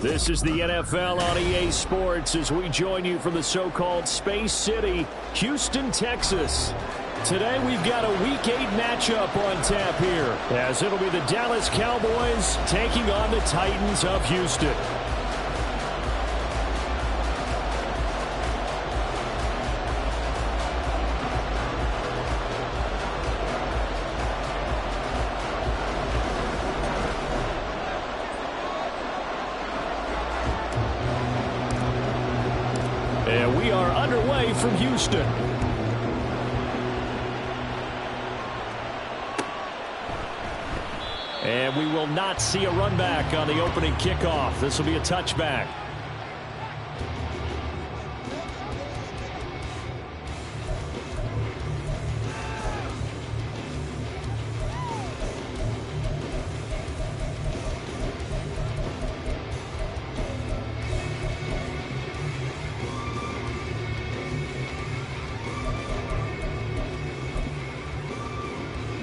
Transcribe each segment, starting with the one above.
This is the NFL on EA Sports as we join you from the so-called Space City, Houston, Texas. Today we've got a Week 8 matchup on tap here, as it'll be the Dallas Cowboys taking on the Titans of Houston. And we are underway from Houston. And we will not see a run back on the opening kickoff. This will be a touchback.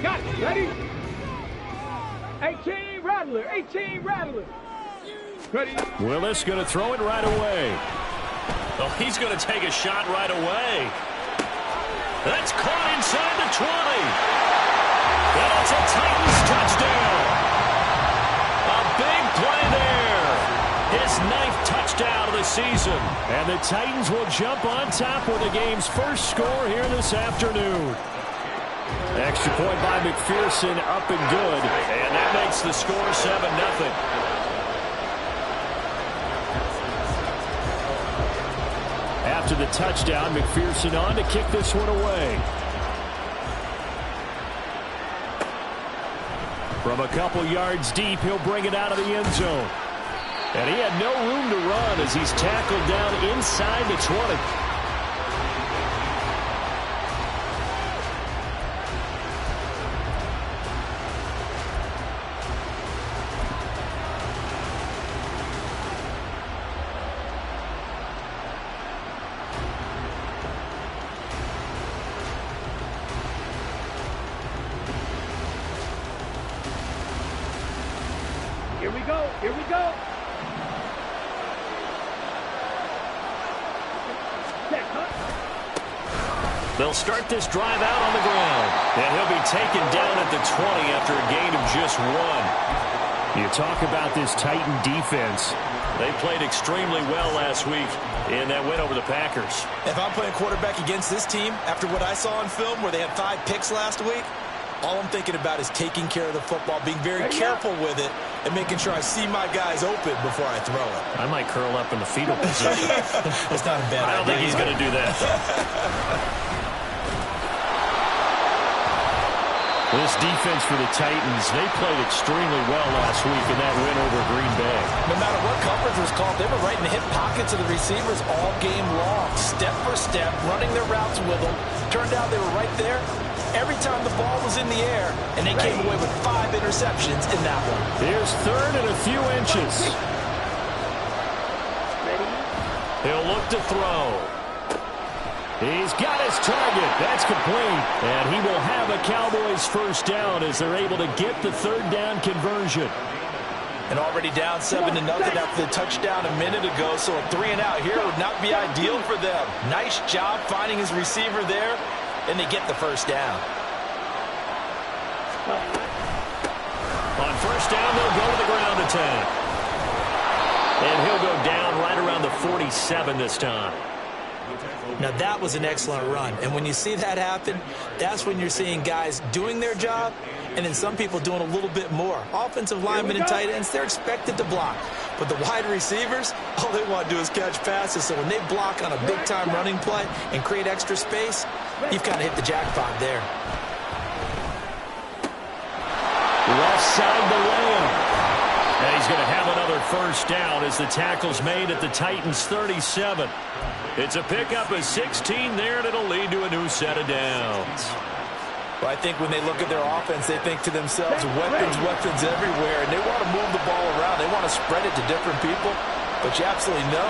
Got it. Ready? 18 Rattler. 18 Rattler. Ready? Willis going to throw it right away. Oh, he's going to take a shot right away. That's caught inside the 20. And it's a Titans touchdown. A big play there. His 9th touchdown of the season. And the Titans will jump on top with the game's first score here this afternoon. Extra point by McPherson, up and good. And that makes the score 7-0. After the touchdown, McPherson on to kick this one away. From a couple yards deep, he'll bring it out of the end zone. And he had no room to run as he's tackled down inside the 20. Here we go. Here we go. They'll start this drive out on the ground. And he'll be taken down at the 20 after a gain of just 1. You talk about this Titan defense. They played extremely well last week in that win over the Packers. If I'm playing quarterback against this team, after what I saw on film where they had 5 picks last week, all I'm thinking about is taking care of the football, being very careful with it, and making sure I see my guys open before I throw it. I might curl up in the fetal position. It's not a bad idea. I don't think he's going to do that. This defense for the Titans, they played extremely well last week in that win over Green Bay. No matter what coverage was called, they were right in the hip pockets of the receivers all game long, step for step, running their routes with them. Turned out they were right there every time the ball was in the air, and they came away with 5 interceptions in that one. Here's 3rd and a few inches. He'll look to throw. He's got his target. That's complete. And he will have a Cowboys first down as they're able to get the 3rd down conversion. And already down 7-0 after the touchdown a minute ago, so a 3-and-out here would not be ideal for them. Nice job finding his receiver there, and they get the first down. On first down, they'll go to the ground attack. And he'll go down right around the 47 this time. Now, that was an excellent run. And when you see that happen, that's when you're seeing guys doing their job and then some people doing a little bit more. Offensive linemen and tight ends, they're expected to block. But the wide receivers, all they want to do is catch passes. So when they block on a big-time running play and create extra space, you've kind of hit the jackpot there. Left side the layup. And he's going to have another first down as the tackle's made at the Titans 37. It's a pickup of 16 there, and it'll lead to a new set of downs. Well, I think when they look at their offense, they think to themselves, weapons everywhere, and they want to move the ball around. They want to spread it to different people. But you absolutely know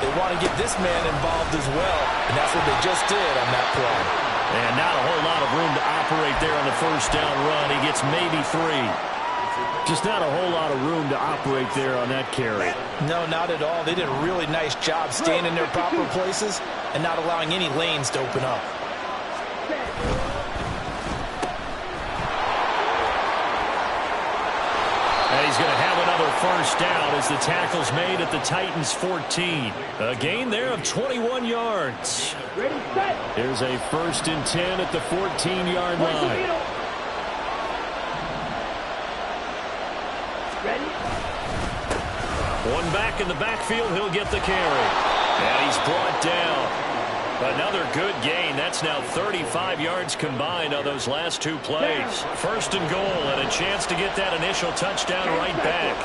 they want to get this man involved as well, and that's what they just did on that play. And not a whole lot of room to operate there on the first down run. He gets maybe 3. Just not a whole lot of room to operate there on that carry. No, not at all. They did a really nice job staying in their proper places and not allowing any lanes to open up. And he's going to have another first down as the tackle's made at the Titans 14. A gain there of 21 yards. Here's a 1st and 10 at the 14-yard line. One back in the backfield, he'll get the carry. And he's brought down. Another good gain. That's now 35 yards combined on those last 2 plays. 1st and goal, and a chance to get that initial touchdown right back.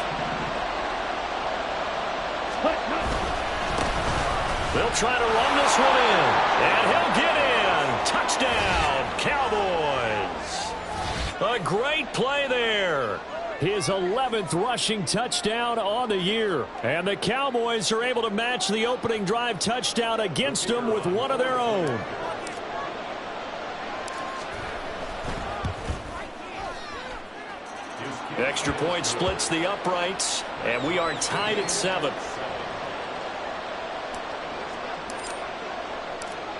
They'll try to run this one in. And he'll get in. Touchdown, Cowboys. A great play there. His 11th rushing touchdown on the year. And the Cowboys are able to match the opening drive touchdown against them with one of their own. Extra point splits the uprights, and we are tied at 7.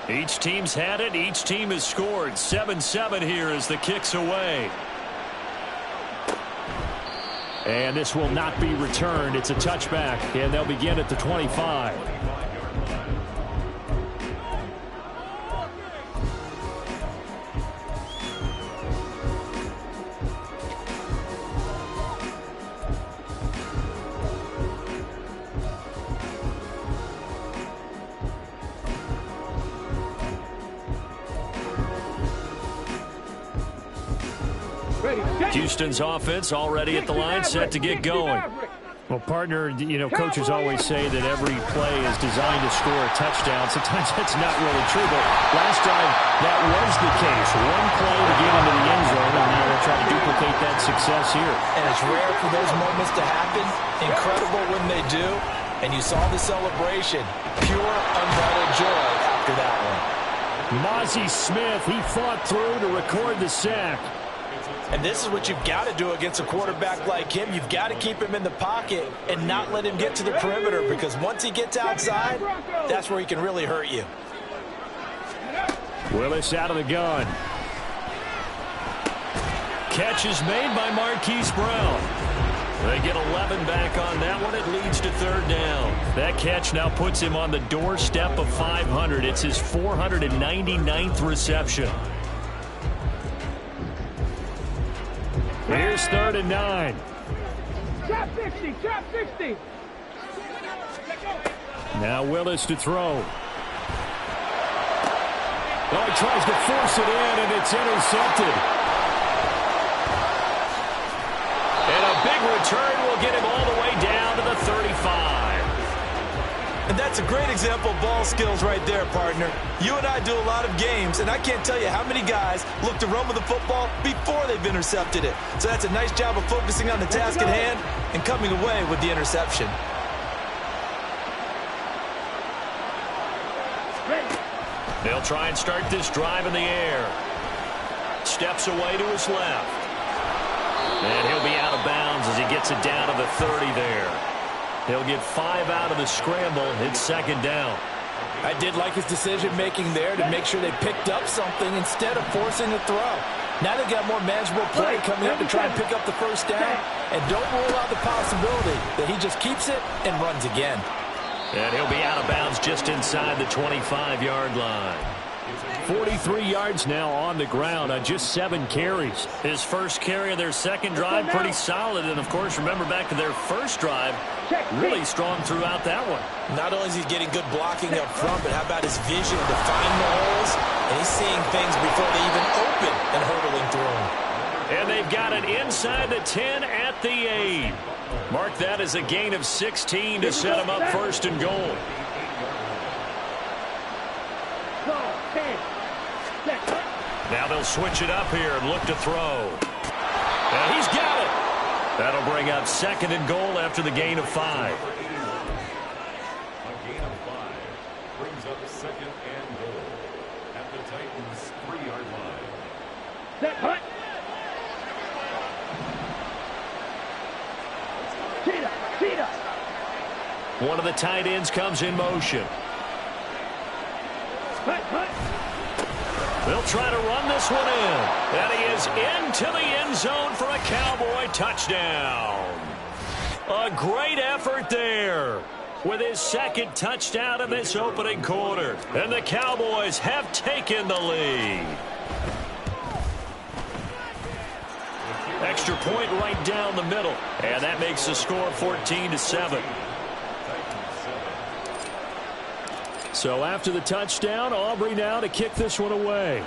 Each team's had it. Each team has scored. 7-7 here as the kick's away. And this will not be returned. It's a touchback, and they'll begin at the 25. Houston's offense already at the line, set to get going. Well, partner, you know, coaches always say that every play is designed to score a touchdown. Sometimes that's not really true, but last drive that was the case. One play to get into the end zone, and now they'll try to duplicate that success here. And it's rare for those moments to happen. Incredible when they do. And you saw the celebration. Pure, unbridled joy after that one. Mozzie Smith, he fought through to record the sack. And this is what you've got to do against a quarterback like him. You've got to keep him in the pocket and not let him get to the perimeter, because once he gets outside, that's where he can really hurt you. Willis out of the gun. Catch is made by Marquise Brown. They get 11 back on that one. It leads to 3rd down. That catch now puts him on the doorstep of 500. It's his 499th reception. Here's 3rd and 9. Trap 60, trap 60. Now Willis to throw. Oh, he tries to force it in, and it's intercepted. And a big return will get him all the way down to the 35. And that's a great example of ball skills right there, partner. You and I do a lot of games, and I can't tell you how many guys look to run with the football before they've intercepted it. So that's a nice job of focusing on the task at hand and coming away with the interception. They'll try and start this drive in the air. Steps away to his left. And he'll be out of bounds as he gets it down to the 30 there. He'll get 5 out of the scramble. It's 2nd down. I did like his decision-making there to make sure they picked up something instead of forcing a throw. Now they've got more manageable play coming up to try and pick up the 1st down. And don't rule out the possibility that he just keeps it and runs again. And he'll be out of bounds just inside the 25-yard line. 43 yards now on the ground on just 7 carries. His first carry of their second drive, pretty solid. And, of course, remember back to their first drive, really strong throughout that one. Not only is he getting good blocking up front, but how about his vision to find the holes? And he's seeing things before they even open and hurdling through them. And they've got it inside the 10 at the 8. Mark that as a gain of 16 to set him up 1st and goal. Now they'll switch it up here and look to throw. And he's got it. That'll bring up 2nd and goal after the gain of 5. A gain of 5 brings up 2nd and goal at the Titans' 3-yard line. Set, hut. One of the tight ends comes in motion. They'll try to run this one in. And he is into the end zone for a Cowboy touchdown. A great effort there with his second touchdown in this opening quarter. And the Cowboys have taken the lead. Extra point right down the middle. And that makes the score 14-7. So after the touchdown, Aubrey now to kick this one away.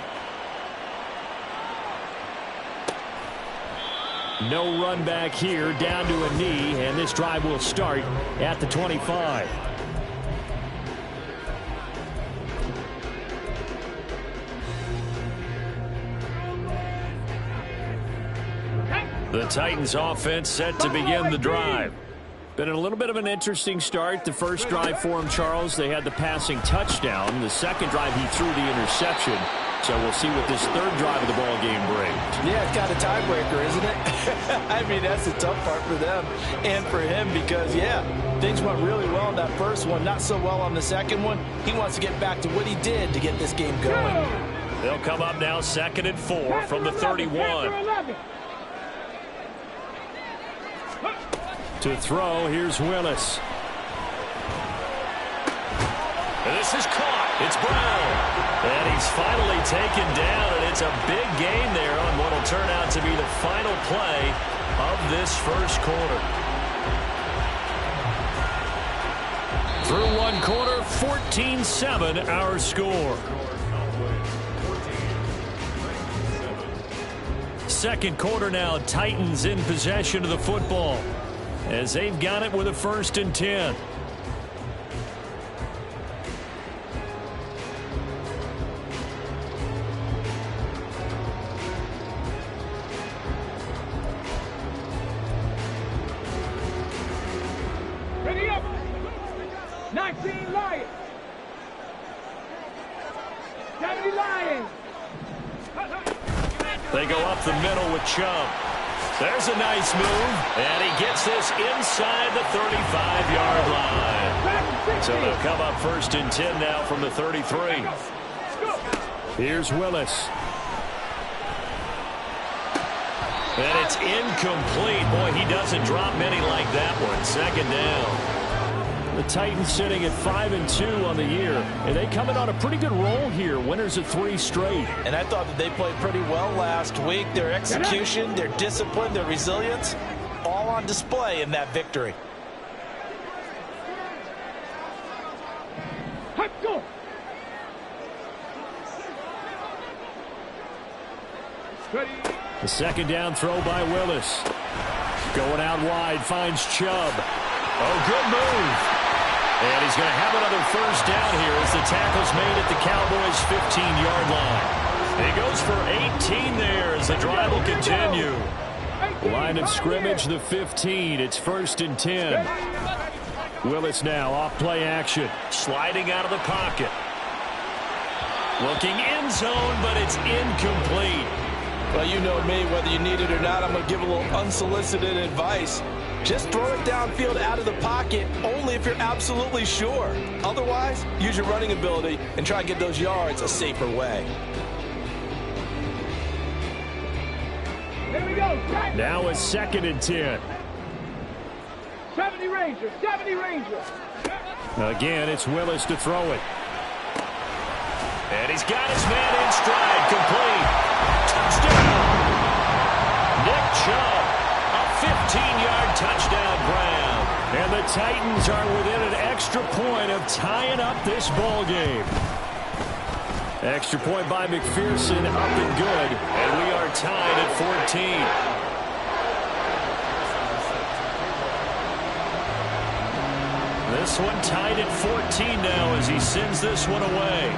No run back here, down to a knee, and this drive will start at the 25. The Titans offense set to begin the drive. Been a little bit of an interesting start. The first drive for him, Charles, they had the passing touchdown. The second drive, he threw the interception. So we'll see what this third drive of the ball game brings. Yeah, it's got a tiebreaker, isn't it? I mean, that's the tough part for them and for him because, yeah, things went really well in that first one, not so well on the second one. He wants to get back to what he did to get this game going. They'll come up now 2nd and 4 from the 31. To throw, here's Willis. And this is caught. It's Brown. And he's finally taken down, and it's a big gain there on what will turn out to be the final play of this first quarter. Through one quarter, 14-7 our score. Second quarter now, Titans in possession of the football as they've got it with a 1st and 10. Ready up. 19 Lions. 70 Lions. They go up the middle with Chubb. There's a nice move, and he gets this inside the 35-yard line. So they'll come up 1st and 10 now from the 33. Here's Willis. And it's incomplete. Boy, he doesn't drop many like that one. 2nd down. The Titans sitting at 5-2 on the year, and they come in on a pretty good roll here. Winners of 3 straight. And I thought that they played pretty well last week. Their execution, their discipline, their resilience, all on display in that victory. The 2nd down throw by Willis. Going out wide, finds Chubb. Oh, good move. And he's going to have another 1st down here as the tackle's made at the Cowboys' 15-yard line. He goes for 18 there as the drive will continue. Line of scrimmage, the 15. It's 1st and 10. Willis now off play action. Sliding out of the pocket. Looking end zone, but it's incomplete. Well, you know me, whether you need it or not, I'm going to give a little unsolicited advice. Just throw it downfield out of the pocket only if you're absolutely sure. Otherwise, use your running ability and try to get those yards a safer way. There we go. Now it's 2nd and 10. 70 Rangers. 70 Rangers. Again, it's Willis to throw it. And he's got his man in stride. Complete. Touchdown. Nick Chubb. 15-yard touchdown grab. And the Titans are within an extra point of tying up this ball game. Extra point by McPherson, up and good. And we are tied at 14. This one tied at 14 now as he sends this one away.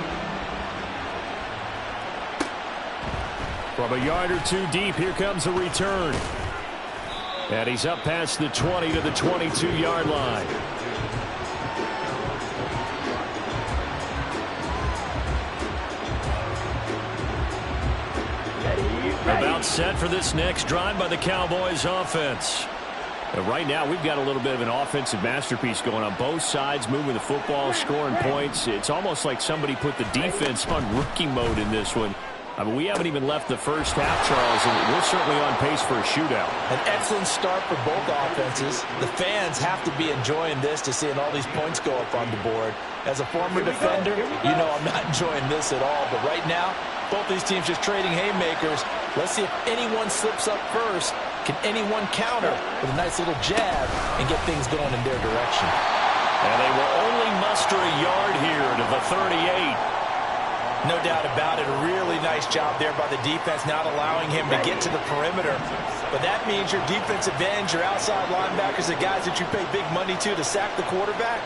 From a yard or two deep, here comes a return. And he's up past the 20 to the 22-yard line. About set for this next drive by the Cowboys offense. Right now, we've got a little bit of an offensive masterpiece going on. Both sides moving the football, scoring points. It's almost like somebody put the defense on rookie mode in this one. I mean, we haven't even left the first half, Charles, and we're certainly on pace for a shootout. An excellent start for both offenses. The fans have to be enjoying this to seeing all these points go up on the board. As a former defender, you know I'm not enjoying this at all. But right now, both these teams just trading haymakers. Let's see if anyone slips up first. Can anyone counter with a nice little jab and get things going in their direction? And they will only muster a yard here to the 38. No doubt about it. A really nice job there by the defense, not allowing him to get to the perimeter. But that means your defensive ends, your outside linebackers, the guys that you pay big money to sack the quarterback,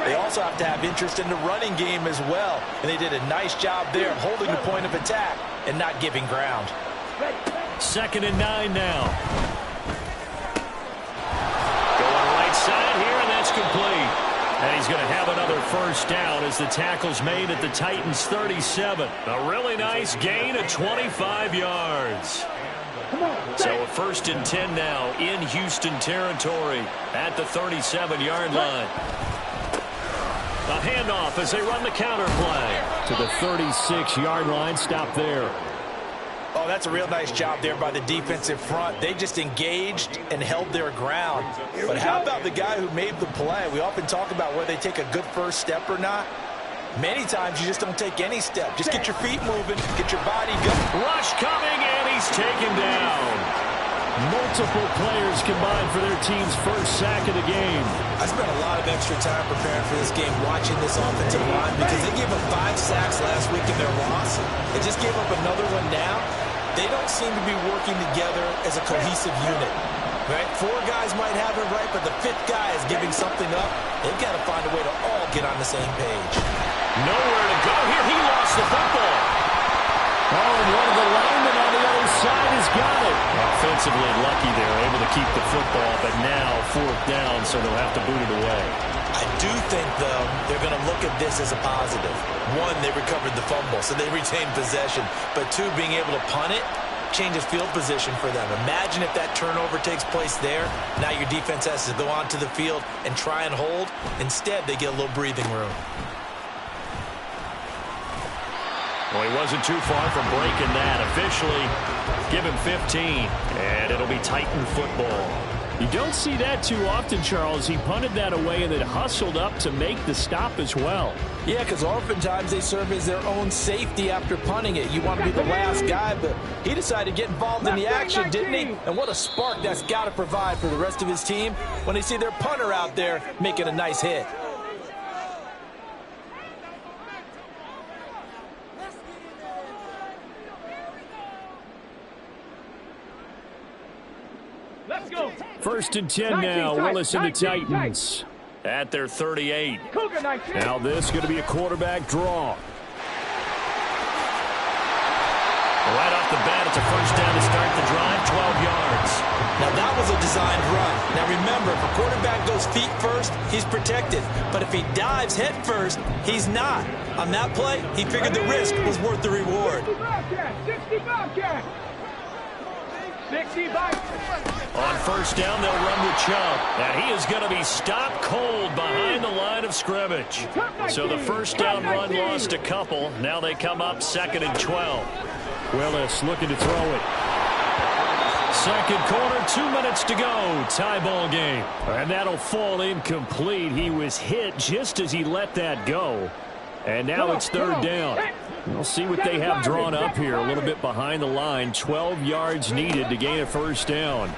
they also have to have interest in the running game as well. And they did a nice job there of holding the point of attack and not giving ground. 2nd and 9 now. Going right side here, and that's complete. And he's going to have another first down as the tackle's made at the Titans 37. A really nice gain of 25 yards. So a 1st and 10 now in Houston territory at the 37-yard line. A handoff as they run the counter play to the 36-yard line. Stop there. Oh, that's a real nice job there by the defensive front. They just engaged and held their ground. But how about the guy who made the play? We often talk about whether they take a good first step or not. Many times you just don't take any step. Just get your feet moving, get your body going. Rush coming, and he's taken down. Multiple players combined for their team's first sack of the game. I spent a lot of extra time preparing for this game, watching this offensive line, because they gave up 5 sacks last week in their loss. They just gave up another one now. They don't seem to be working together as a cohesive unit. Right? 4 guys might have it right, but the 5th guy is giving something up. They've got to find a way to all get on the same page. Nowhere to go here. He lost the football. Oh, and one of the linemen on the other side has got it. Offensively lucky there, able to keep the football, but now 4th down, so they'll have to boot it away. I do think, though, they're going to look at this as a positive. 1, they recovered the fumble, so they retained possession. But 2, being able to punt it changes field position for them. Imagine if that turnover takes place there. Now your defense has to go onto the field and try and hold. Instead, they get a little breathing room. Well, he wasn't too far from breaking that. Officially, give him 15, and it'll be Titan football. You don't see that too often, Charles. He punted that away and then hustled up to make the stop as well. Yeah, because oftentimes they serve as their own safety after punting it. You want to be the last guy, but he decided to get involved in the action, didn't he? And what a spark that's got to provide for the rest of his team when they see their punter out there making a nice hit. Let's go. 1st and 10 now. Willis and the Titans at their 38. Now this is going to be a quarterback draw. Right off the bat, it's a first down to start the drive, 12 yards. Now that was a designed run. Now remember, if a quarterback goes feet first, he's protected. But if he dives head first, he's not. On that play, he figured the risk was worth the reward. 60 Bobcat. 60 Bobcat. On first down, they'll run with Chubb. And he is going to be stopped cold behind the line of scrimmage. So the first down run lost a couple. Now they come up 2nd and 12. Willis looking to throw it. 2nd quarter, 2 minutes to go. Tie ball game. And that'll fall incomplete. He was hit just as he let that go. And now it's 3rd down. We'll see what they have drawn up here. A little bit behind the line. 12 yards needed to gain a first down.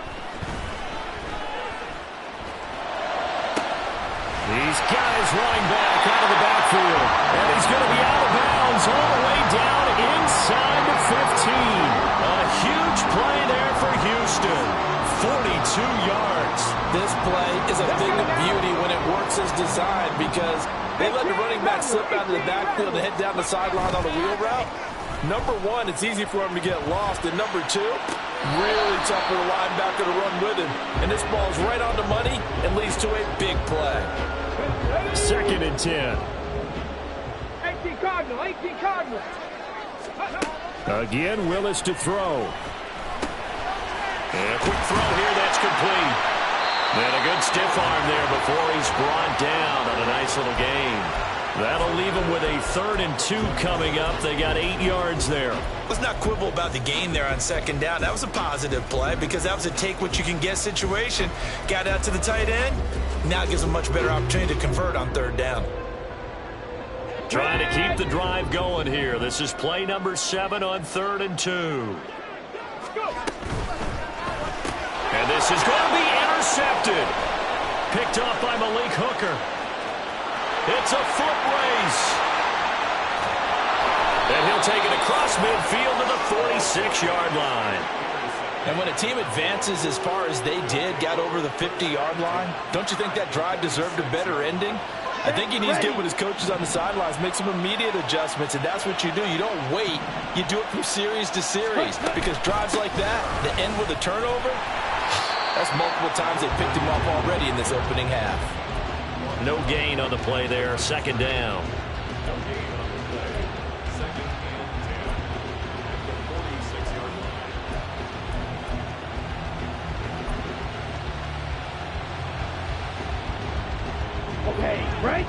He's got his running back out of the backfield. And he's going to be out of bounds all the way down inside the 15. A huge play there for Houston. 42 yards. This play is a thing of beauty when it works as designed, because they let the running back slip out of the backfield and head down the sideline on a wheel route. Number 1, it's easy for him to get lost. And number 2, really tough for the linebacker to run with him. And this ball's right on the money and leads to a big play. 2nd and 10. 18 Cardinal, 18 Cardinal. Again, Willis to throw. And a quick throw here, that's complete. And a good stiff arm there before he's brought down on a nice little gain. That'll leave him with a 3rd and 2 coming up. They got 8 yards there. Let's not quibble about the gain there on 2nd down. That was a positive play because that was a take-what-you-can-get situation. Got out to the tight end. Now it gives them a much better opportunity to convert on 3rd down. Trying to keep the drive going here. This is play number 7 on 3rd and 2. And this is going to be intercepted. Picked off by Malik Hooker. It's a foot race. And he'll take it across midfield to the 46-yard line. And when a team advances as far as they did, got over the 50-yard line, don't you think that drive deserved a better ending? I think he needs to get with his coaches on the sidelines, make some immediate adjustments, and that's what you do. You don't wait. You do it from series to series because drives like that, that end with a turnover, that's multiple times they picked him up already in this opening half. No gain on the play there. 2nd down. Okay, right?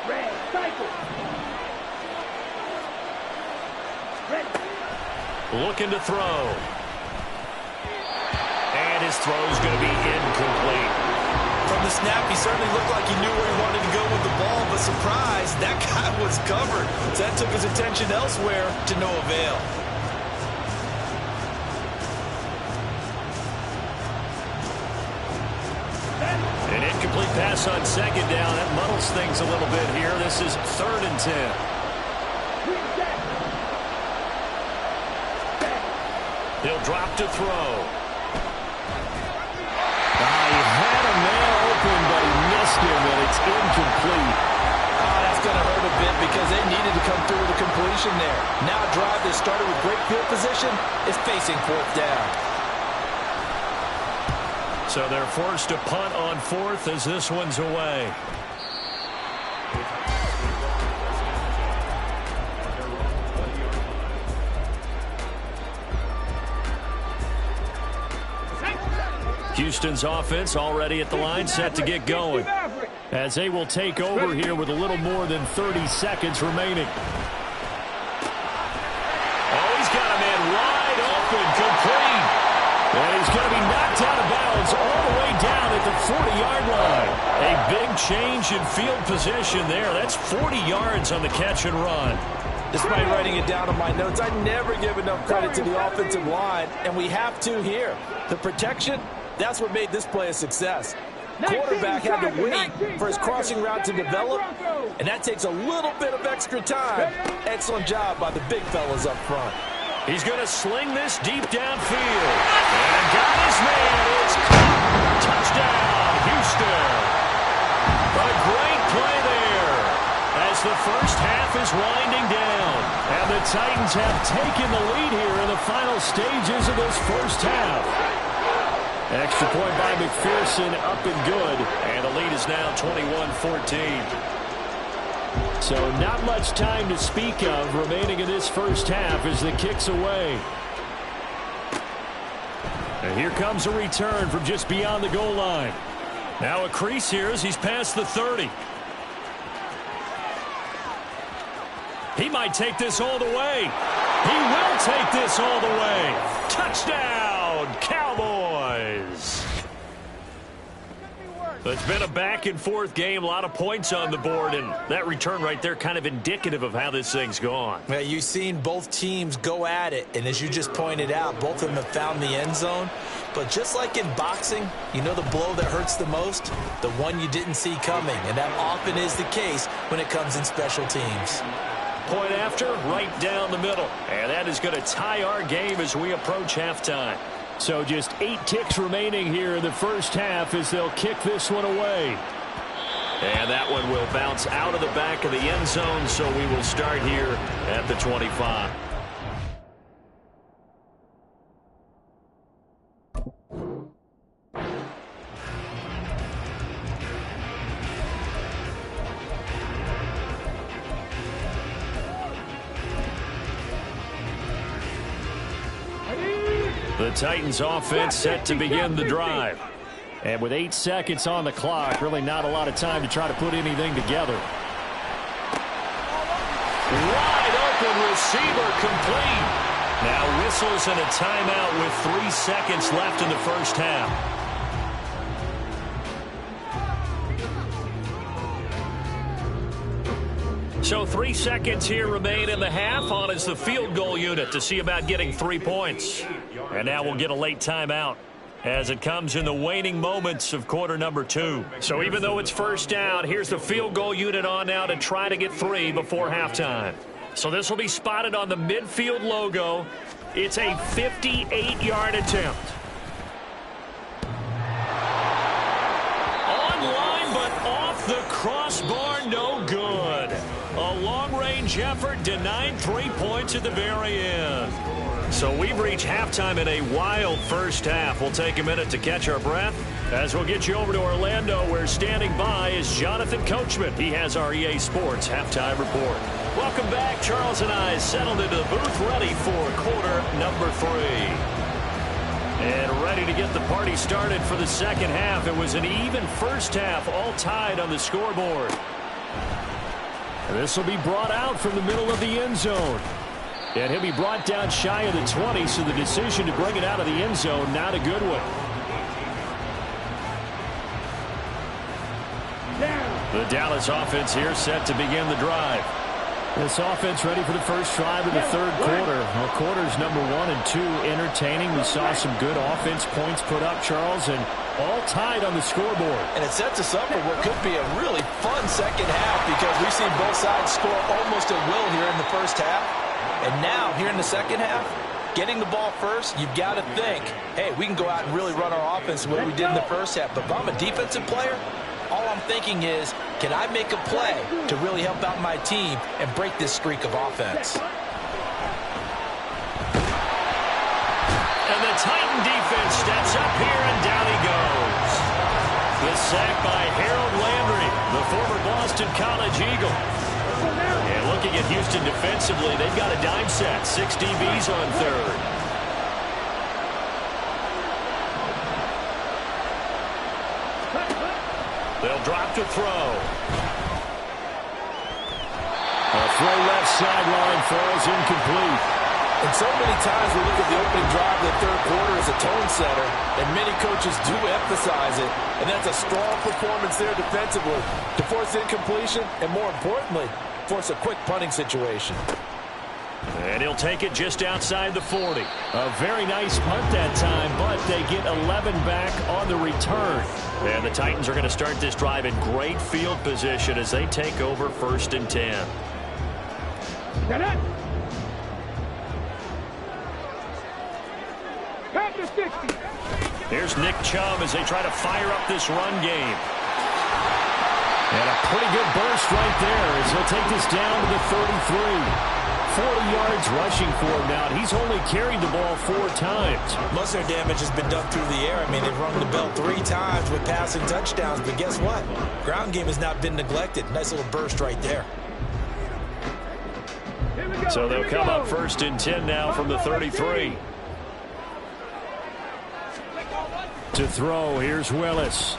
Red, cycle. Ready. Looking to throw. And his throw's going to be incomplete. From the snap, he certainly looked like he knew where he wanted to go with the ball, but surprise, that guy was covered. So that took his attention elsewhere to no avail. An incomplete pass on 2nd down. That muddles things a little bit here. This is 3rd and 10. He'll drop to throw. He had a man open, but he missed him, and it's incomplete. Oh, that's going to hurt a bit because they needed to come through with a completion there. Now a drive that started with great field position is facing 4th down. So they're forced to punt on 4th as this one's away. Houston's offense already at the line, set to get going. As they will take over here with a little more than 30 seconds remaining. Oh, he's got a man wide open, complete. And he's going to be knocked out of bounds all the way down at the 40-yard line. A big change in field position there. That's 40 yards on the catch and run. Despite writing it down on my notes, I never give enough credit to the offensive line, and we have to here. The protection, that's what made this play a success. Quarterback had to wait for his crossing route to develop, and that takes a little bit of extra time. Excellent job by the big fellas up front. He's going to sling this deep downfield. And got his man. It's caught. Touchdown, Houston. A great play there as the first half is winding down. And the Titans have taken the lead here in the final stages of this first half. Extra point by McPherson, up and good. And the lead is now 21-14. So not much time to speak of remaining in this first half as the kick's away. And here comes a return from just beyond the goal line. Now a crease here as he's past the 30. He might take this all the way. He will take this all the way. Touchdown, Cowboys. It's been a back-and-forth game, a lot of points on the board, and that return right there kind of indicative of how this thing's gone. Well, you've seen both teams go at it, and as you just pointed out, both of them have found the end zone. But just like in boxing, you know the blow that hurts the most? The one you didn't see coming, and that often is the case when it comes in special teams. Point after, right down the middle. And that is going to tie our game as we approach halftime. So just 8 ticks remaining here in the first half as they'll kick this one away. And that one will bounce out of the back of the end zone, so we will start here at the 25. The Titans offense set to begin the drive. And with 8 seconds on the clock, really not a lot of time to try to put anything together. Wide open receiver complete. Now whistles and a timeout with 3 seconds left in the first half. So 3 seconds here remain in the half. On is the field goal unit to see about getting 3 points. And now we'll get a late timeout as it comes in the waning moments of quarter number 2. So even though it's first down, here's the field goal unit on now to try to get 3 before halftime. So this will be spotted on the midfield logo. It's a 58-yard attempt. Online, but off the crossbar, no good. A long-range effort denied 3 points at the very end. So we've reached halftime in a wild first half. We'll take a minute to catch our breath as we'll get you over to Orlando, where standing by is Jonathan Coachman. He has our EA Sports halftime report. Welcome back. Charles and I settled into the booth, ready for quarter number 3. And ready to get the party started for the second half. It was an even first half, all tied on the scoreboard. This will be brought out from the middle of the end zone. And he'll be brought down shy of the 20, so the decision to bring it out of the end zone, not a good one. The Dallas offense here set to begin the drive. This offense ready for the first drive of the third quarter. Well, quarters number 1 and 2 entertaining. We saw some good offense points put up, Charles, and all tied on the scoreboard. And it sets us up for what could be a really fun second half, because we've seen both sides score almost at will here in the first half. And now, here in the second half, getting the ball first, you've got to think, hey, we can go out and really run our offense the way we did in the first half. But if I'm a defensive player, all I'm thinking is, can I make a play to really help out my team and break this streak of offense? And the Titan defense steps up here, and down he goes. The sack by Harold Landry, the former Boston College Eagle. And looking at Houston defensively, they've got a dime set. 6 DBs on third. They'll drop to throw. A throw left sideline falls incomplete. And so many times we look at the opening drive of the third quarter as a tone setter, and many coaches do emphasize it, and that's a strong performance there defensively to force incompletion and, more importantly, force a quick punting situation. And he'll take it just outside the 40. A very nice punt that time, but they get 11 back on the return. And the Titans are going to start this drive in great field position as they take over 1st and 10. Get it. Here's Nick Chubb as they try to fire up this run game. And a pretty good burst right there as he'll take this down to the 33. 40 yards rushing for him now. He's only carried the ball 4 times. Most of their damage has been done through the air. I mean, they've rung the bell 3 times with passing touchdowns, but guess what? Ground game has not been neglected. Nice little burst right there. So they'll come up 1st and 10 now from the 33. To throw, here's Willis.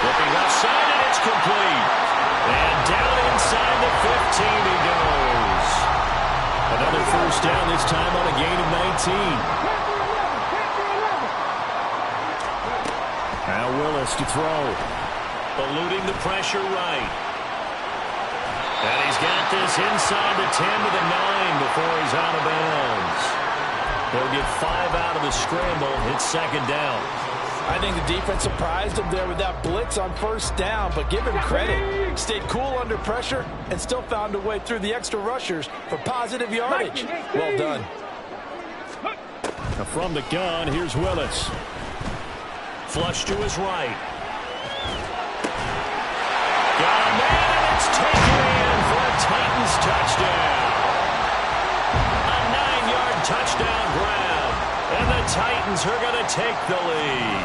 Looking outside, and it's complete. And down inside the 15 he goes. Another first down, this time on a gain of 19. Now Willis to throw. Eluding the pressure right. And he's got this inside the 10 to the 9 before he's out of bounds. They'll get 5 out of the scramble. It's 2nd down. I think the defense surprised him there with that blitz on 1st down, but give him credit. Stayed cool under pressure and still found a way through the extra rushers for positive yardage. Well done. From the gun, here's Willis. Flush to his right. Got a man, and it's taken in for a Titans touchdown. A 9-yard touchdown grab. And the Titans are going to take the lead.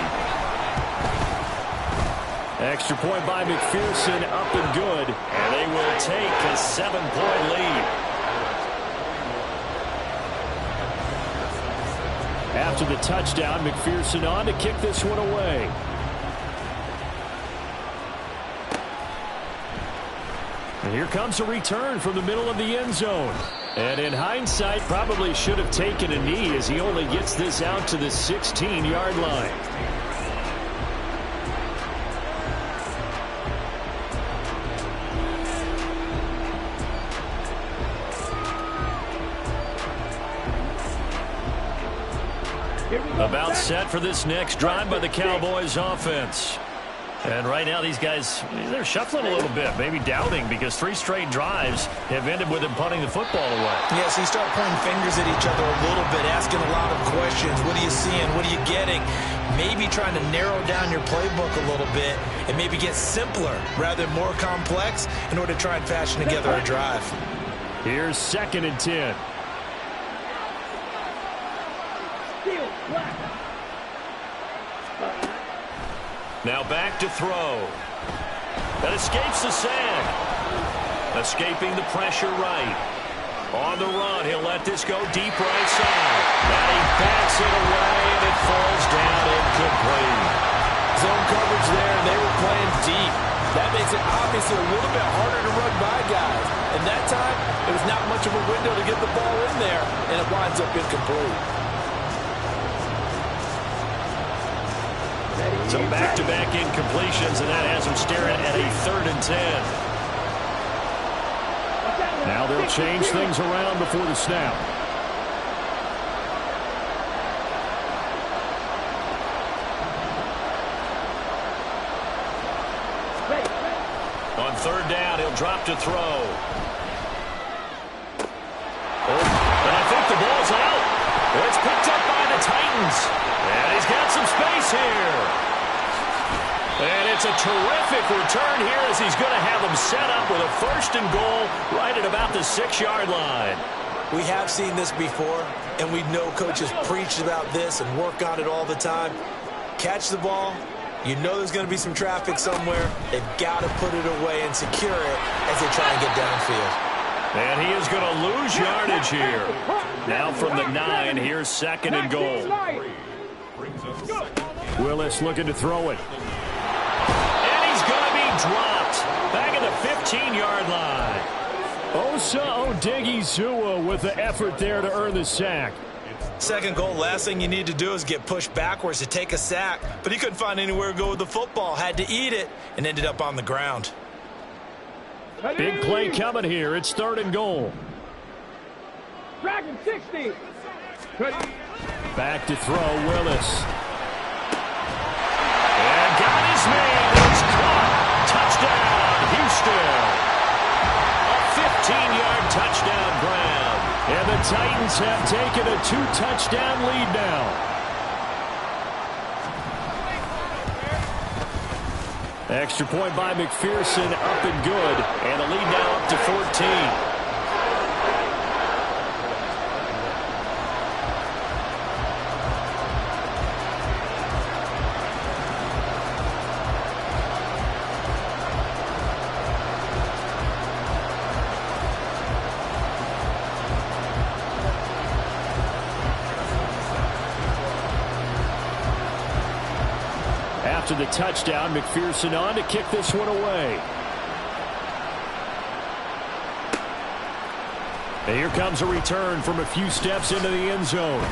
Extra point by McPherson, up and good. And they will take a 7-point lead. After the touchdown, McPherson on to kick this one away. And here comes a return from the middle of the end zone. And in hindsight, probably should have taken a knee as he only gets this out to the 16-yard line. About set for this next drive by the Cowboys offense. And right now these guys, they're shuffling a little bit, maybe doubting, because 3 straight drives have ended with them punting the football away. Yeah, so you start pointing fingers at each other a little bit, asking a lot of questions. What are you seeing? What are you getting? Maybe trying to narrow down your playbook a little bit and maybe get simpler rather than more complex in order to try and fashion together a drive. Here's 2nd and 10. Now back to throw. That escapes the sand. Escaping the pressure right. On the run, he'll let this go deep right side. And he backs it away, and it falls down incomplete. Zone coverage there, and they were playing deep. That makes it obviously a little bit harder to run by guys. And that time, it was not much of a window to get the ball in there, and it winds up incomplete. So back-to-back incompletions, and that has them staring at a 3rd and 10. Now they'll change things around before the snap. On 3rd down, he'll drop to throw. And I think the ball's out. It's picked up by the Titans. And he's got some space here. And it's a terrific return here as he's going to have them set up with a 1st and goal right at about the 6-yard line. We have seen this before, and we know coaches preach about this and work on it all the time. Catch the ball. You know there's going to be some traffic somewhere. They've got to put it away and secure it as they try and get downfield. And he is going to lose yardage here. Now from the 9, here's 2nd and goal. Willis looking to throw it. And he's going to be dropped. Back at the 15-yard line. Osa Odighizuwa with the effort there to earn the sack. 2nd goal, last thing you need to do is get pushed backwards to take a sack. But he couldn't find anywhere to go with the football. Had to eat it and ended up on the ground. Big play coming here. It's 3rd and goal. Dragon 60. Back to throw, Willis. And got his man. It's caught. Touchdown, Houston. A 15-yard touchdown grab. And the Titans have taken a 2-touchdown lead now. Extra point by McPherson, up and good. And the lead now up to 14. After the touchdown, McPherson on to kick this one away. And here comes a return from a few steps into the end zone.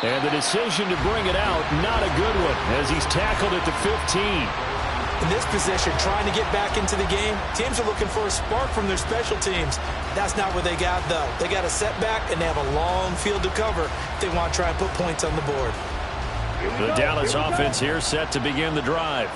And the decision to bring it out, not a good one, as he's tackled at the 15. In this position, trying to get back into the game, teams are looking for a spark from their special teams. That's not what they got, though. They got a setback, and they have a long field to cover if they want to try and put points on the board. The Dallas offense here set to begin the drive.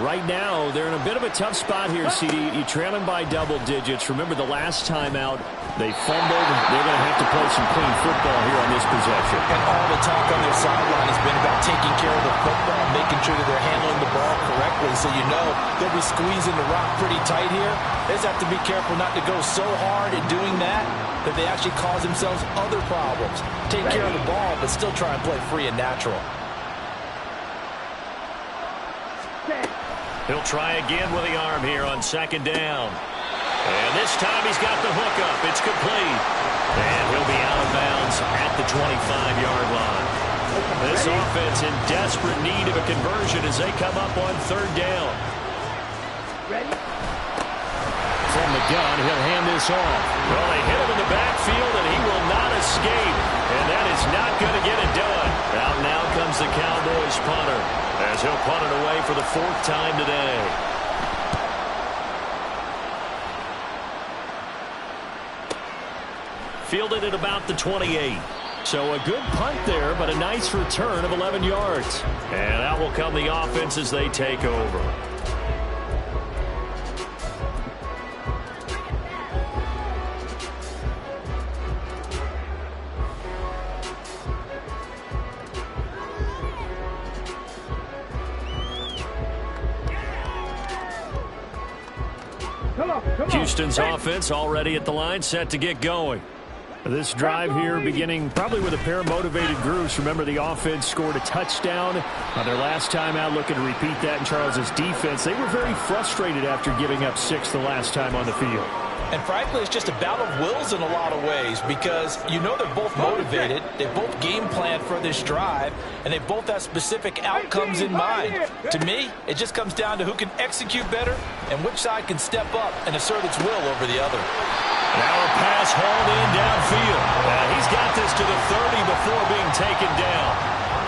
Right now, they're in a bit of a tough spot here, CD. You're trailing by double digits. Remember the last time out, they fumbled. They're going to have to play some clean football here on this possession. And all the talk on their sideline has been about taking care of the football, making sure that they're handling the ball correctly. So you know they'll be squeezing the rock pretty tight here. They just have to be careful not to go so hard in doing that they actually cause themselves other problems. Take care of the ball, but still try and play free and natural. He'll try again with the arm here on 2nd down. And this time he's got the hook up. It's complete. And he'll be out of bounds at the 25-yard line. This offense in desperate need of a conversion as they come up on third down. Ready? From the gun, he'll hand this off. Well, they hit him in the backfield, and he will not escape. And that is not going to get it done. Out now comes the Cowboys punter, as he'll punt it away for the 4th time today. Fielded at about the 28. So a good punt there, but a nice return of 11 yards. And out will come the offense as they take over. Houston's offense already at the line, set to get going. This drive here beginning probably with a pair of motivated groups. Remember, the offense scored a touchdown on their last time out, looking to repeat that in Charles's defense. They were very frustrated after giving up 6 the last time on the field. And frankly, it's just a battle of wills in a lot of ways because you know they're both motivated, they both game plan for this drive, and they both have specific outcomes in mind. To me, it just comes down to who can execute better and which side can step up and assert its will over the other. Now a pass hauled in downfield. He's got this to the 30 before being taken down.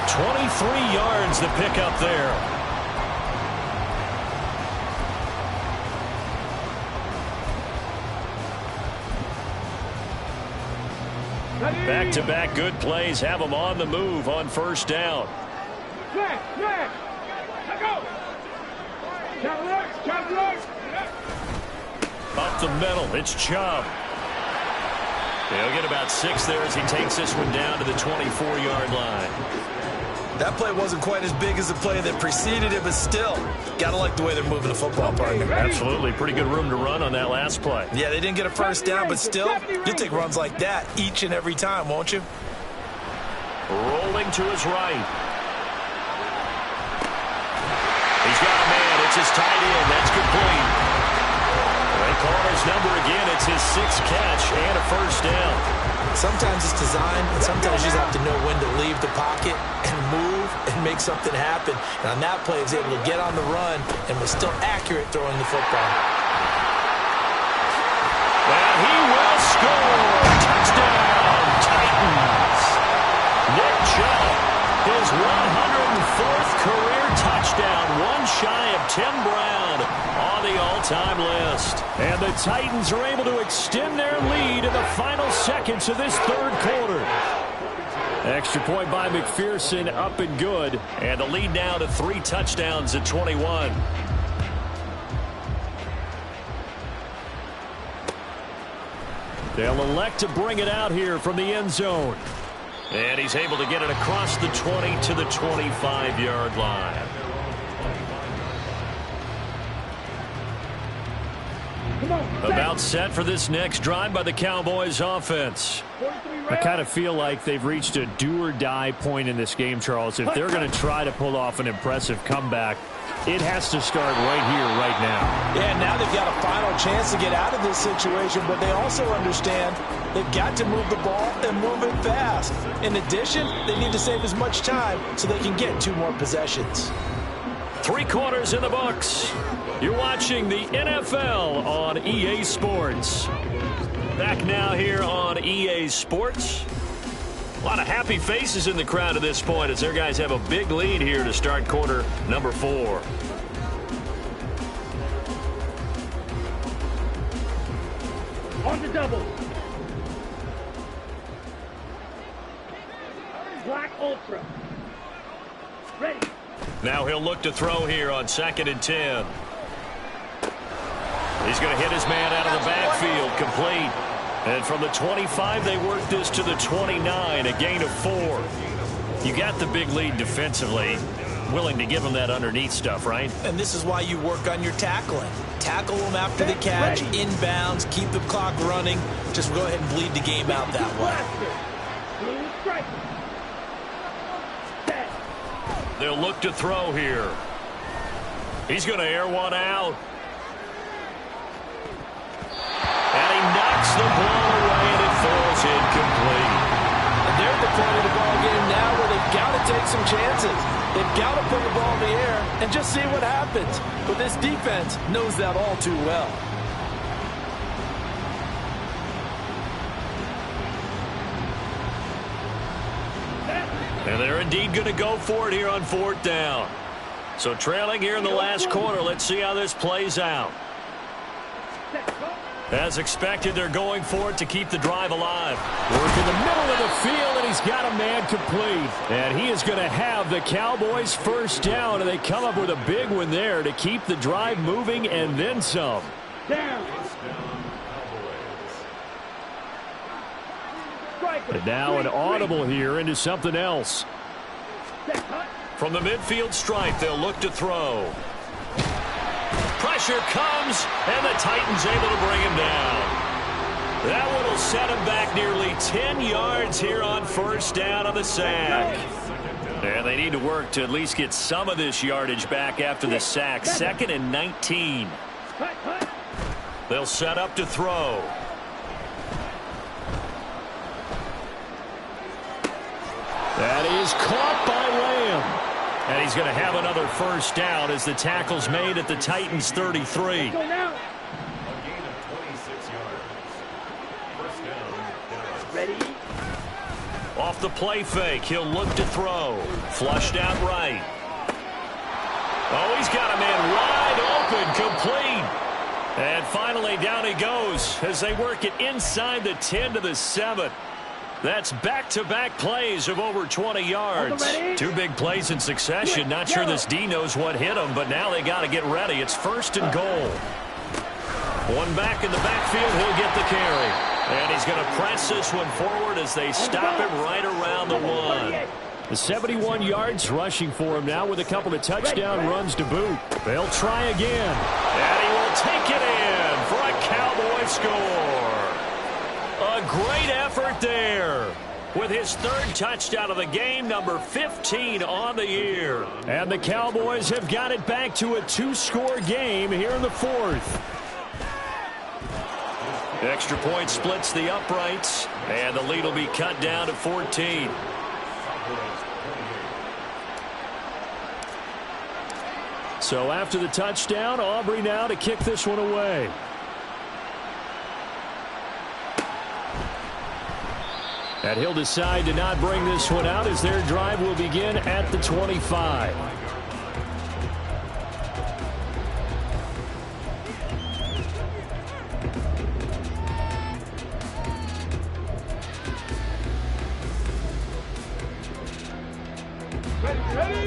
23 yards the pickup there. Back-to-back good plays have them on the move on first down. Up the middle, it's Chubb. He'll get about 6 there as he takes this one down to the 24-yard line. That play wasn't quite as big as the play that preceded it, but still, gotta like the way they're moving the football, partner. Absolutely, pretty good room to run on that last play. Yeah, they didn't get a first down, but still, you'll take runs like that each and every time, won't you? Rolling to his right. He's got a man. It's his tight end. That's complete. They call his number again. It's his 6th catch and a first down. Sometimes it's design, and sometimes you just have to know when to leave the pocket and move and make something happen. And on that play, he was able to get on the run and was still accurate throwing the football. And he will score. Touchdown, Titans. Nick Chubb, his 104th career touchdown, one shy of Tim Brown on the all-time list. And the Titans are able to extend their lead in the final seconds of this 3rd quarter. Extra point by McPherson, up and good. And the lead now to 3 touchdowns at 21. They'll elect to bring it out here from the end zone. And he's able to get it across the 20 to the 25-yard line. About set for this next drive by the Cowboys offense. I kind of feel like they've reached a do-or-die point in this game, Charles. If they're going to try to pull off an impressive comeback, it has to start right here, right now. Yeah, now they've got a final chance to get out of this situation, but they also understand they've got to move the ball and move it fast. In addition, they need to save as much time so they can get 2 more possessions. 3 quarters in the books. You're watching the NFL on EA Sports. Back now here on EA Sports. A lot of happy faces in the crowd at this point as their guys have a big lead here to start quarter number 4. On the double. Black Ultra. Ready. Now he'll look to throw here on 2nd and 10. He's going to hit his man out of the backfield, complete. And from the 25, they work this to the 29, a gain of 4. You got the big lead defensively, willing to give them that underneath stuff, right? And this is why you work on your tackling. Tackle them after the catch, inbounds, keep the clock running. Just go ahead and bleed the game out that way. They'll look to throw here. He's going to air one out. And he knocks the ball away, and it falls incomplete. And they're at the point of the ball game now where they've got to some chances. They've got to put the ball in the air and just see what happens. But this defense knows that all too well. And they're indeed going to go for it here on 4th down. So trailing here in the last quarter. Let's see how this plays out. As expected, they're going for it to keep the drive alive. Work in the middle of the field, and he's got a man complete. And he is going to have the Cowboys first down, and they come up with a big one there to keep the drive moving and then some. Down. And now an audible here into something else. From the midfield stripe, they'll look to throw. Pressure comes, and the Titans able to bring him down. That one will set him back nearly 10 yards here on 1st down on the sack. And they need to work to at least get some of this yardage back after the sack. 2nd and 19. They'll set up to throw. That is caught by Lamb. And he's going to have another first down as the tackle's made at the Titans 33. Go now. A gain of 26 yards. First down. Ready. Off the play fake, he'll look to throw. Flushed out right. Oh, he's got a man wide open, complete. And finally down he goes as they work it inside the 10 to the 7. That's back-to-back plays of over 20 yards. 2 big plays in succession. Not sure this D knows what hit him, but now they got to get ready. It's 1st and goal. One back in the backfield. He'll get the carry. And he's going to press this one forward as they stop him right around the 1. The 71 yards rushing for him now with a couple of touchdown runs to boot. They'll try again. And he will take it in for a Cowboy score. A great effort there with his 3rd touchdown of the game, number 15 on the year. And the Cowboys have got it back to a 2-score game here in the 4th. Extra point splits the uprights, and the lead will be cut down to 14. So after the touchdown, Aubrey now to kick this one away. And he'll decide to not bring this one out as their drive will begin at the 25.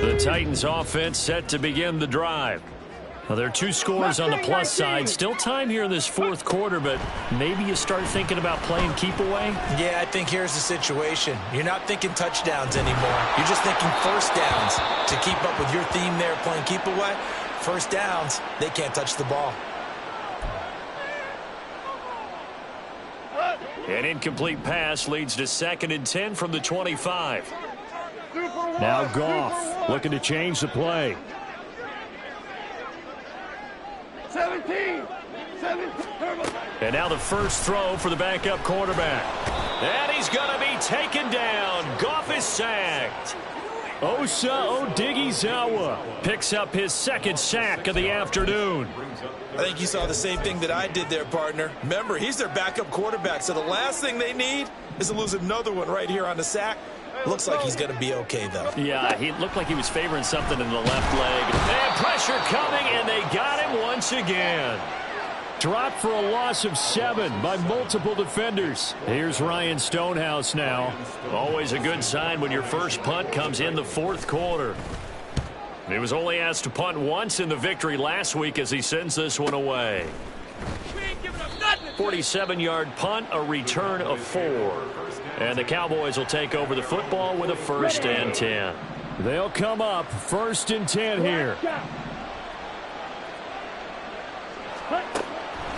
The Titans offense set to begin the drive. Now, there are 2 scores on the plus side. Still time here in this 4th quarter, but maybe you start thinking about playing keep away? Yeah, I think here's the situation. You're not thinking touchdowns anymore. You're just thinking first downs. To keep up with your theme there, playing keep away, first downs, they can't touch the ball. An incomplete pass leads to 2nd and 10 from the 25. Now Goff looking to change the play. 17. And now the first throw for the backup quarterback. And he's going to be taken down. Goff is sacked. Osa Odighizuwa picks up his 2nd sack of the afternoon. I think you saw the same thing that I did there, partner. Remember, he's their backup quarterback, so the last thing they need is to lose another one right here on the sack. Looks like he's going to be okay, though. Yeah, he looked like he was favoring something in the left leg. And pressure coming, and they got him once again. Dropped for a loss of 7 by multiple defenders. Here's Ryan Stonehouse now. Always a good sign when your first punt comes in the 4th quarter. He was only asked to punt once in the victory last week as he sends this one away. 47-yard punt, a return of 4. And the Cowboys will take over the football with a 1st and 10. They'll come up 1st and 10 here.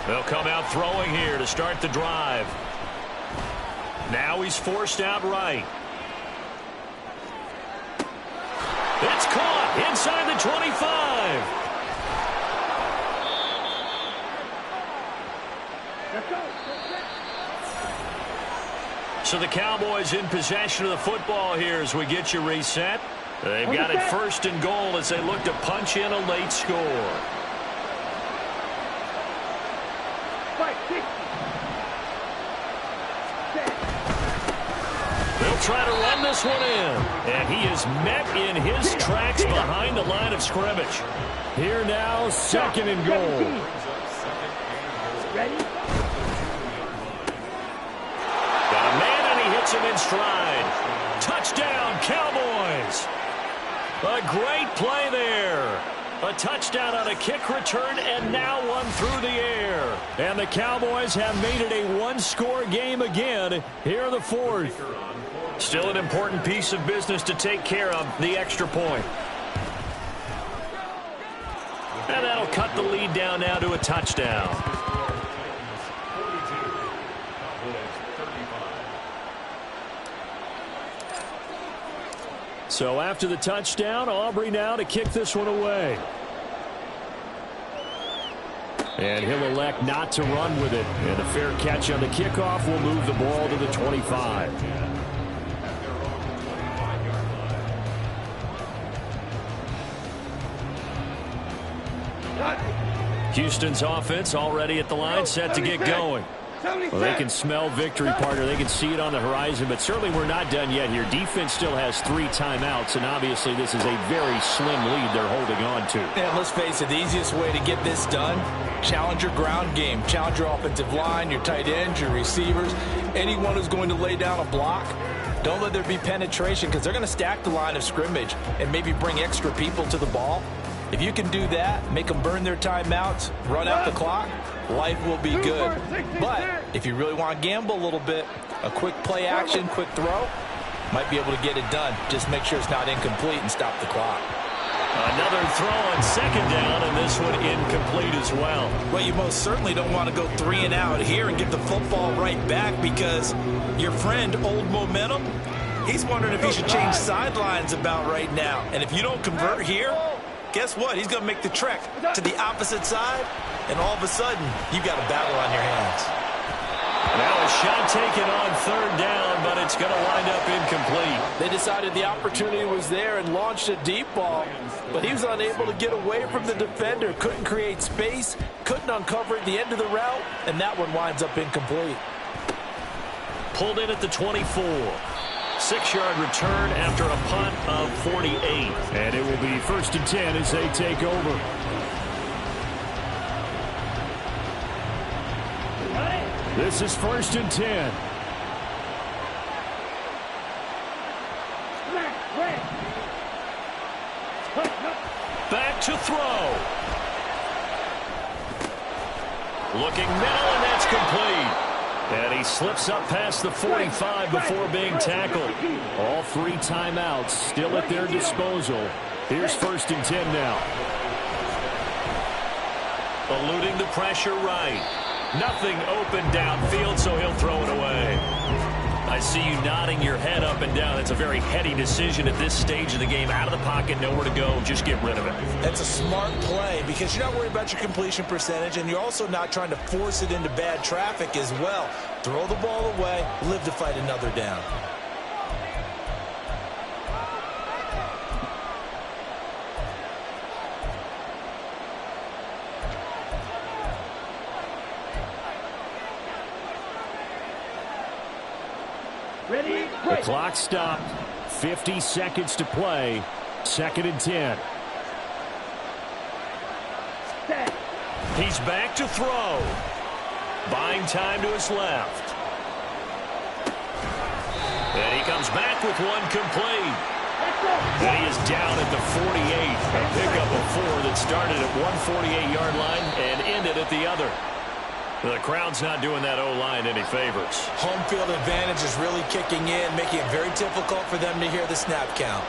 They'll come out throwing here to start the drive. Now he's forced out right. It's caught inside the 25. So the Cowboys in possession of the football here as we get you reset. They've got it 1st and goal as they look to punch in a late score. They'll try to run this one in. And he is met in his tracks behind the line of scrimmage. Here now, 2nd and goal. Ready? Got a man, and he hits him in stride. Touchdown, Cowboys. A great play there. A touchdown on a kick return, and now one through the air. And the Cowboys have made it a one-score game again here in the 4th. Still an important piece of business to take care of, the extra point. And that'll cut the lead down now to a touchdown. So after the touchdown, Aubrey now to kick this one away. And he'll elect not to run with it. And a fair catch on the kickoff will move the ball to the 25. Houston's offense already at the line, set to get going. Well, they can smell victory, partner. They can see it on the horizon, but certainly we're not done yet here. Defense still has 3 timeouts, and obviously this is a very slim lead they're holding on to. And let's face it, the easiest way to get this done, challenge your ground game. Challenge your offensive line, your tight ends, your receivers, anyone who's going to lay down a block. Don't let there be penetration because they're going to stack the line of scrimmage and maybe bring extra people to the ball. If you can do that, make them burn their timeouts, run out the clock, life will be good. But if you really want to gamble a little bit, a quick play action, quick throw, might be able to get it done. Just make sure it's not incomplete and stop the clock. Another throw on 2nd down, and this one incomplete as well. Well, you most certainly don't want to go 3 and out here and get the football right back because your friend, Old Momentum, he's wondering if he should change sidelines about right now. And if you don't convert here, guess what? He's going to make the trek to the opposite side, and all of a sudden, you've got a battle on your hands. Now a shot taken on 3rd down, but it's going to wind up incomplete. They decided the opportunity was there and launched a deep ball, but he was unable to get away from the defender, couldn't create space, couldn't uncover at the end of the route, and that one winds up incomplete. Pulled in at the 24. 6-yard return after a punt of 48. And it will be 1st and 10 as they take over. This is 1st and 10. Back to throw. Looking middle, and that's complete. And he slips up past the 45 before being tackled. All 3 timeouts still at their disposal. Here's 1st and 10 now. Eluding the pressure right. Nothing open downfield, so he'll throw it away. I see you nodding your head up and down. It's a very heady decision at this stage of the game. Out of the pocket, nowhere to go. Just get rid of it. That's a smart play because you're not worried about your completion percentage, and you're also not trying to force it into bad traffic as well. Throw the ball away, live to fight another down. Ready? The clock stopped. 50 seconds to play. 2nd and 10. He's back to throw. Buying time to his left. And he comes back with one complete. And he is down at the 48. A pickup of 4 that started at one 48-yard line and ended at the other. The crowd's not doing that O-line any favors. Home field advantage is really kicking in, making it very difficult for them to hear the snap count.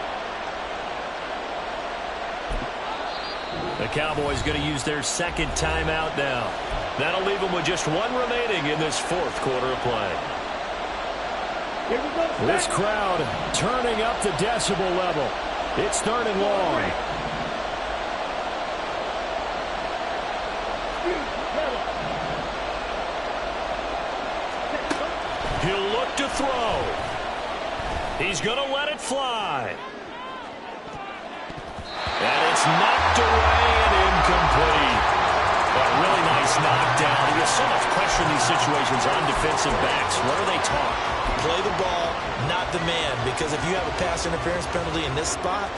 The Cowboys going to use their 2nd timeout now. That'll leave them with just 1 remaining in this 4th quarter of play. This crowd turning up the decibel level. It's 3rd and long. He'll look to throw. He's going to let it fly. so much pressure in these situations on defensive backs. What are they taught? Play the ball, not the man, because if you have a pass interference penalty in this spot,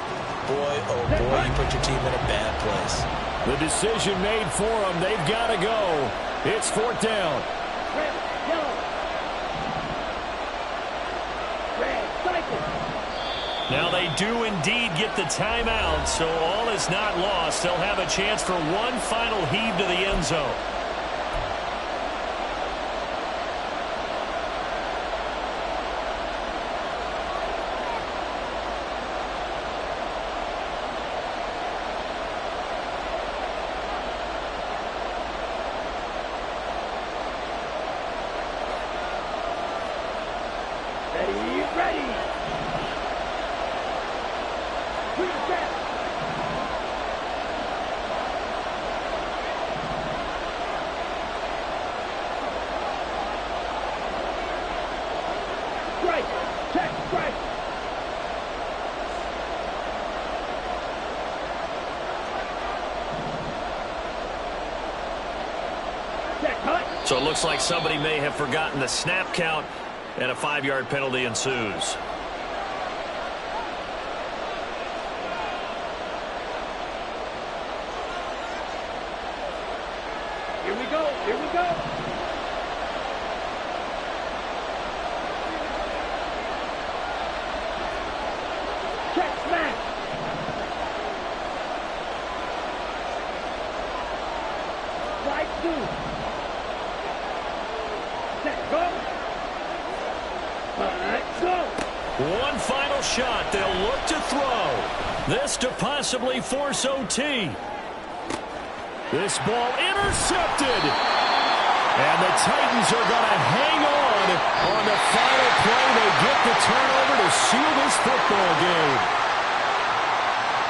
boy, oh boy, you put your team in a bad place. The decision made for them. They've got to go. It's 4th down. Red, yellow. Red, cycle. Now they do indeed get the timeout, so all is not lost. They'll have a chance for one final heave to the end zone. Ready. Clear set. Strike. Check. Strike. Check. Cut. So it looks like somebody may have forgotten the snap count, and a 5-yard penalty ensues. Here we go. Here we go. Check. Smash. Slide 2. Set. Go. Let's go. One final shot. They'll look to throw. This to possibly force OT. This ball intercepted. And the Titans are going to hang on the final play. They get the turnover to seal this football game.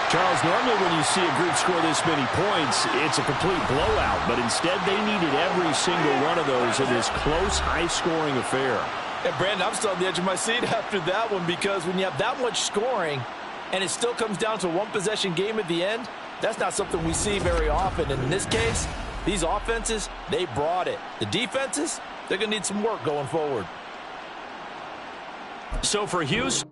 Charles, normally when you see a group score this many points, it's a complete blowout. But instead, they needed every single one of those in this close, high-scoring affair. And Brandon, I'm still on the edge of my seat after that one, because when you have that much scoring and it still comes down to a one-possession game at the end, that's not something we see very often. And in this case, these offenses, they brought it. The defenses, they're going to need some work going forward. So for Houston,